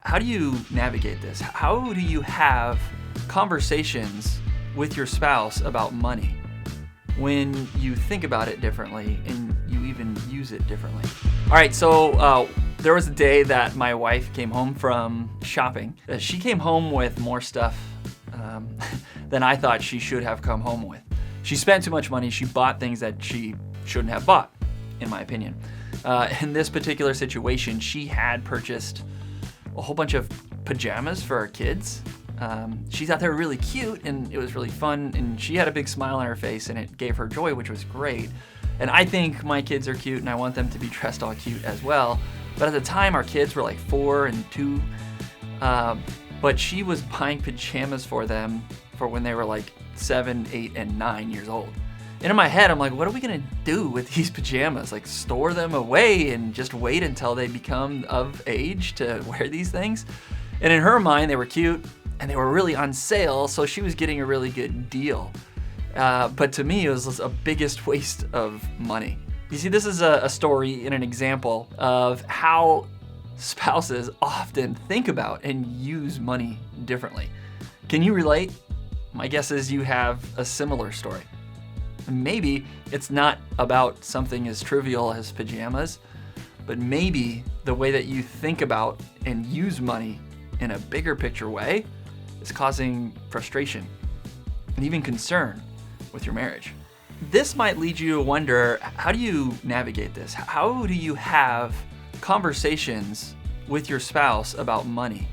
How do you navigate this? How do you have conversations with your spouse about money when you think about it differently and you even use it differently? All right, so there was a day that my wife came home from shopping. She came home with more stuff than I thought she should have come home with. She spent too much money. She bought things that she shouldn't have bought, in my opinion. In this particular situation, she had purchased a whole bunch of pajamas for our kids. She thought they were really cute and it was really fun, and she had a big smile on her face and it gave her joy, which was great. And I think my kids are cute and I want them to be dressed all cute as well. But at the time, our kids were like 4 and 2. But she was buying pajamas for them for when they were like 7, 8, and 9 years old. And in my head, I'm like, what are we gonna do with these pajamas? Like, store them away and just wait until they become of age to wear these things? And in her mind, they were cute and they were really on sale, so she was getting a really good deal. But to me, it was a biggest waste of money. You see, this is a story and an example of how spouses often think about and use money differently. Can you relate? My guess is you have a similar story. Maybe it's not about something as trivial as pajamas, but maybe the way that you think about and use money in a bigger picture way is causing frustration and even concern with your marriage. This might lead you to wonder, how do you navigate this? How do you have conversations with your spouse about money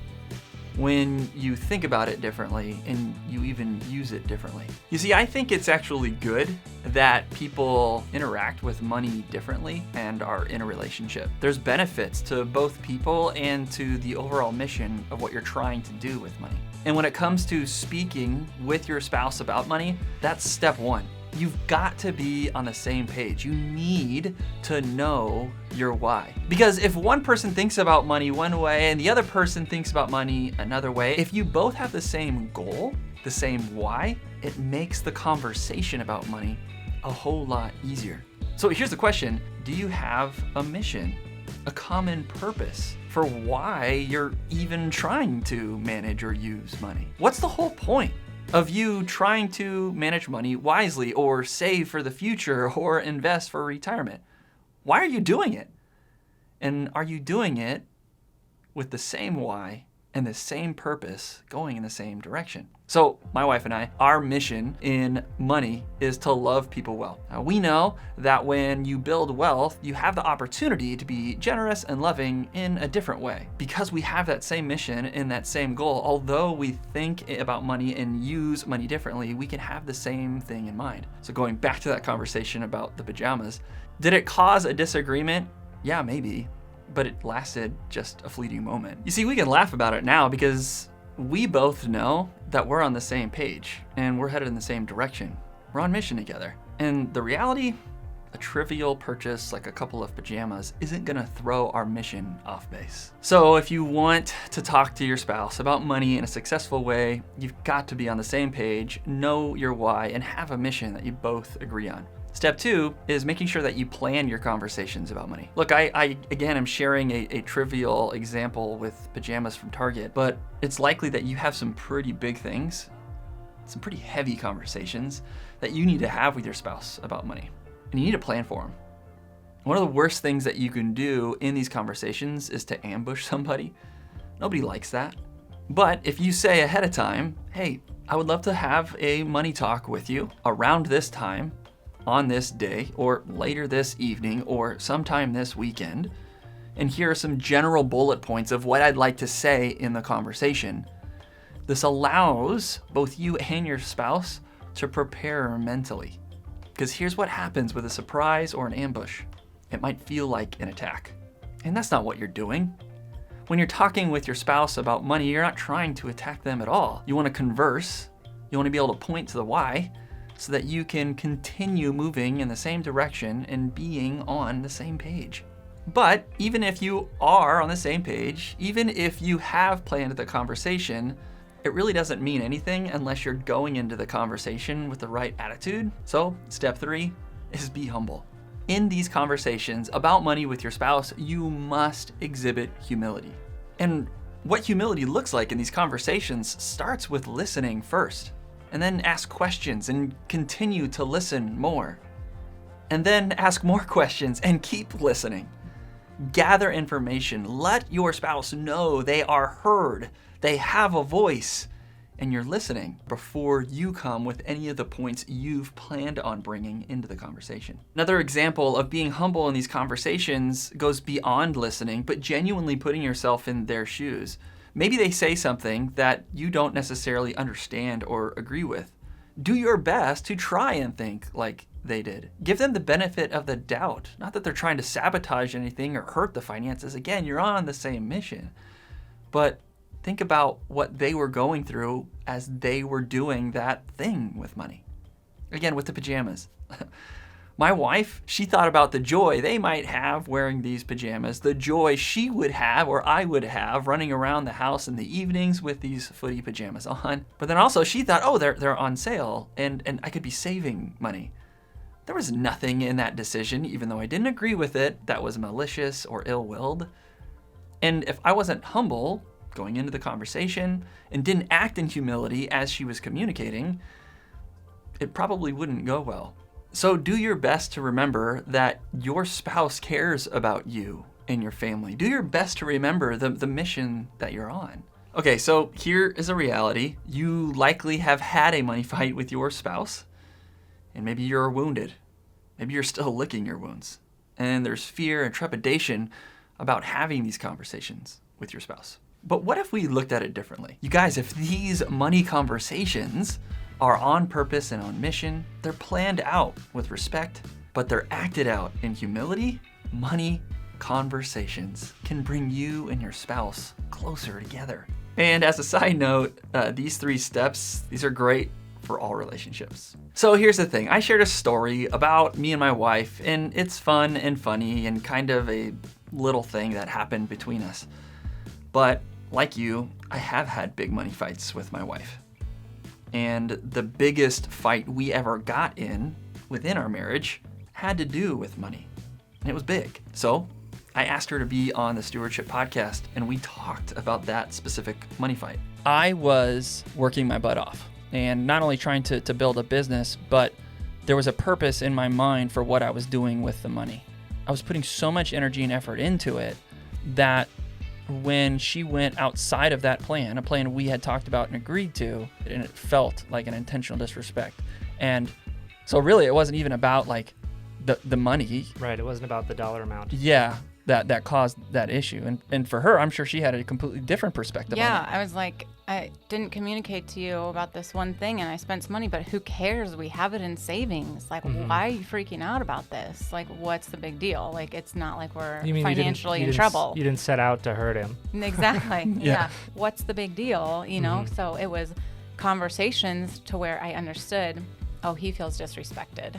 when you think about it differently and you even use it differently? You see, I think it's actually good that people interact with money differently and are in a relationship. There's benefits to both people and to the overall mission of what you're trying to do with money. And when it comes to speaking with your spouse about money, that's step one. You've got to be on the same page. You need to know your why. Because if one person thinks about money one way and the other person thinks about money another way, if you both have the same goal, the same why, it makes the conversation about money a whole lot easier. So here's the question: do you have a mission, a common purpose for why you're even trying to manage or use money? What's the whole point of you trying to manage money wisely or save for the future or invest for retirement? Why are you doing it? And are you doing it with the same why and the same purpose, going in the same direction? So my wife and I, our mission in money is to love people well. Now, we know that when you build wealth, you have the opportunity to be generous and loving in a different way. Because we have that same mission and that same goal, although we think about money and use money differently, we can have the same thing in mind. So going back to that conversation about the pajamas, did it cause a disagreement? Yeah, maybe, but it lasted just a fleeting moment. You see, we can laugh about it now because we both know that we're on the same page and we're headed in the same direction. We're on mission together. And the reality, a trivial purchase like a couple of pajamas isn't gonna throw our mission off base. So if you want to talk to your spouse about money in a successful way, you've got to be on the same page, know your why, and have a mission that you both agree on. Step 2 is making sure that you plan your conversations about money. Look, I again am sharing a trivial example with pajamas from Target, but it's likely that you have some pretty big things, some pretty heavy conversations that you need to have with your spouse about money. And you need to plan for them. One of the worst things that you can do in these conversations is to ambush somebody. Nobody likes that. But if you say ahead of time, hey, I would love to have a money talk with you around this time, on this day, or later this evening, or sometime this weekend, and here are some general bullet points of what I'd like to say in the conversation. This allows both you and your spouse to prepare mentally. Because here's what happens with a surprise or an ambush. It might feel like an attack. And that's not what you're doing. When you're talking with your spouse about money, you're not trying to attack them at all. You want to converse. You want to be able to point to the why, so that you can continue moving in the same direction and being on the same page. But even if you are on the same page, even if you have planned the conversation, it really doesn't mean anything unless you're going into the conversation with the right attitude. So step 3 is be humble. In these conversations about money with your spouse, you must exhibit humility. And What humility looks like in these conversations starts with listening first, and then ask questions and continue to listen more. And then ask more questions and keep listening. Gather information. Let your spouse know they are heard, they have a voice, and you're listening before you come with any of the points you've planned on bringing into the conversation. Another example of being humble in these conversations goes beyond listening, but genuinely putting yourself in their shoes. Maybe they say something that you don't necessarily understand or agree with. Do your best to try and think like they did. Give them the benefit of the doubt. Not that they're trying to sabotage anything or hurt the finances. Again, you're on the same mission. But think about what they were going through as they were doing that thing with money. Again, with the pajamas. My wife, she thought about the joy they might have wearing these pajamas, the joy she would have or I would have running around the house in the evenings with these footy pajamas on. But then also she thought, oh, they're on sale and I could be saving money. There was nothing in that decision, even though I didn't agree with it, that was malicious or ill-willed. And if I wasn't humble going into the conversation and didn't act in humility as she was communicating, it probably wouldn't go well. So do your best to remember that your spouse cares about you and your family. Do your best to remember the mission that you're on. Okay, so here is a reality. You likely have had a money fight with your spouse, and maybe you're wounded. Maybe you're still licking your wounds. And there's fear and trepidation about having these conversations with your spouse. But what if we looked at it differently? You guys, if these money conversations are on purpose and on mission, they're planned out with respect, but they're acted out in humility, money conversations can bring you and your spouse closer together. And as a side note, these 3 steps, these are great for all relationships. So here's the thing. I shared a story about me and my wife, and it's fun and funny and kind of a little thing that happened between us. But like you, I have had big money fights with my wife. And the biggest fight we ever got in within our marriage had to do with money. And it was big. So I asked her to be on the Stewardship podcast, and we talked about that specific money fight. I was working my butt off and not only trying to build a business, but there was a purpose in my mind for what I was doing with the money. I was putting so much energy and effort into it that when she went outside of that plan, a plan we had talked about and agreed to, and it felt like an intentional disrespect. And so really it wasn't even about like the money. Right, it wasn't about the dollar amount. Yeah, that caused that issue. And for her, I'm sure she had a completely different perspective on it. I was like, I didn't communicate to you about this one thing and I spent some money, but who cares? We have it in savings. Like, why are you freaking out about this? Like, what's the big deal? Like, it's not like we're financially in trouble. You didn't set out to hurt him. Exactly. Yeah. What's the big deal? You know? So it was conversations to where I understood, oh, he feels disrespected.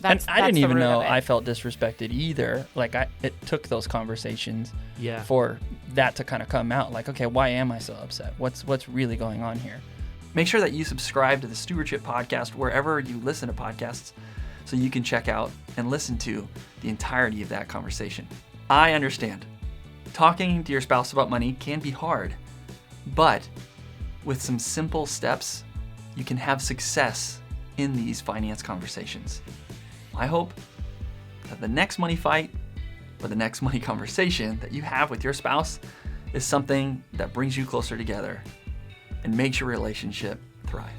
That's I didn't even know I felt disrespected either. Like it took those conversations for that to kind of come out. Like, okay, why am I so upset? What's really going on here? Make sure that you subscribe to the Stewardship podcast wherever you listen to podcasts so you can check out and listen to the entirety of that conversation. I understand. Talking to your spouse about money can be hard, but with some simple steps, you can have success in these finance conversations. I hope that the next money fight or the next money conversation that you have with your spouse is something that brings you closer together and makes your relationship thrive.